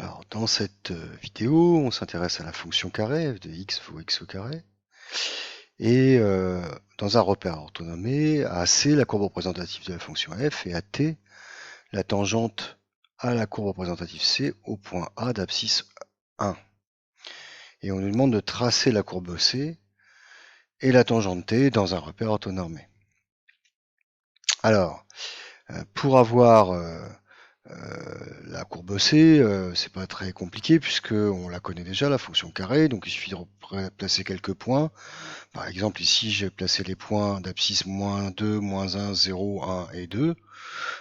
Alors, dans cette vidéo, on s'intéresse à la fonction carré, f de x vaut x au carré. Et dans un repère orthonormé, à C, la courbe représentative de la fonction f, et à T, la tangente à la courbe représentative C au point A d'abscisse 1. Et on nous demande de tracer la courbe C et la tangente T dans un repère orthonormé. Alors, pour avoir la courbe C, c'est pas très compliqué puisque on la connaît déjà, la fonction carré, donc il suffit de placer quelques points. Par exemple, ici, j'ai placé les points d'abscisse moins 2, moins 1, 0, 1 et 2.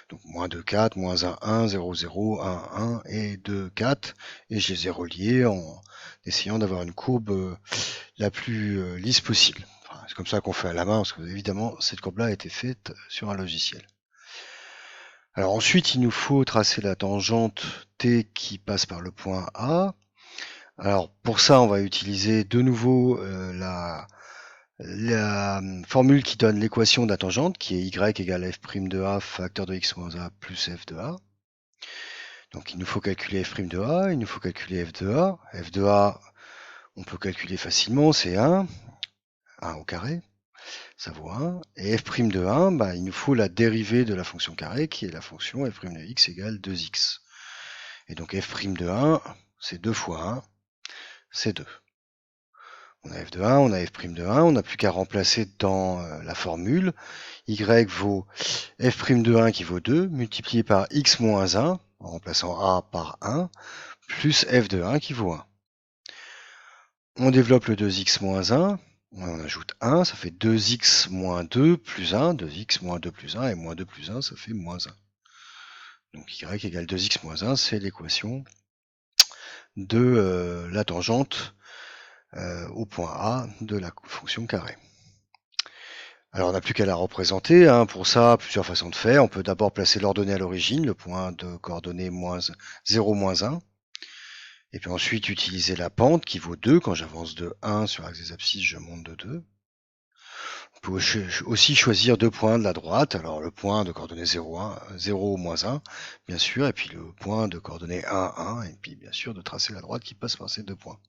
Donc moins 2, 4, moins 1, 1, 0, 0, 1, 1 et 2, 4. Et je les ai reliés en essayant d'avoir une courbe la plus lisse possible. Enfin, c'est comme ça qu'on fait à la main, parce que évidemment, cette courbe-là a été faite sur un logiciel. Alors ensuite, il nous faut tracer la tangente T qui passe par le point A. Alors pour ça, on va utiliser de nouveau la formule qui donne l'équation de la tangente, qui est y égale f' de a facteur de x moins a plus f de a. Donc il nous faut calculer f' de a, il nous faut calculer f de a. F de a, on peut calculer facilement, c'est 1 au carré, ça vaut 1. Et f' de 1, bah, il nous faut la dérivée de la fonction carré, qui est la fonction f' de x égale 2x. Et donc f' de 1, c'est 2 fois 1, c'est 2. On a f de 1, on a f' de 1, on n'a plus qu'à remplacer dans la formule. Y vaut f' de 1 qui vaut 2, multiplié par x moins 1, en remplaçant a par 1, plus f de 1 qui vaut 1. On développe le 2x moins 1, on ajoute 1, ça fait 2x moins 2 plus 1, 2x moins 2 plus 1, et moins 2 plus 1, ça fait moins 1. Donc y égale 2x moins 1, c'est l'équation de la tangente au point A de la fonction carré. Alors on n'a plus qu'à la représenter, pour ça, plusieurs façons de faire. On peut d'abord placer l'ordonnée à l'origine, le point de coordonnées 0, moins 1. Et puis ensuite utiliser la pente qui vaut 2. Quand j'avance de 1 sur l'axe des abscisses, je monte de 2. On peut aussi choisir deux points de la droite. Alors le point de coordonnées 0, 1, 0, moins 1, bien sûr, et puis le point de coordonnées 1, 1, et puis bien sûr de tracer la droite qui passe par ces deux points.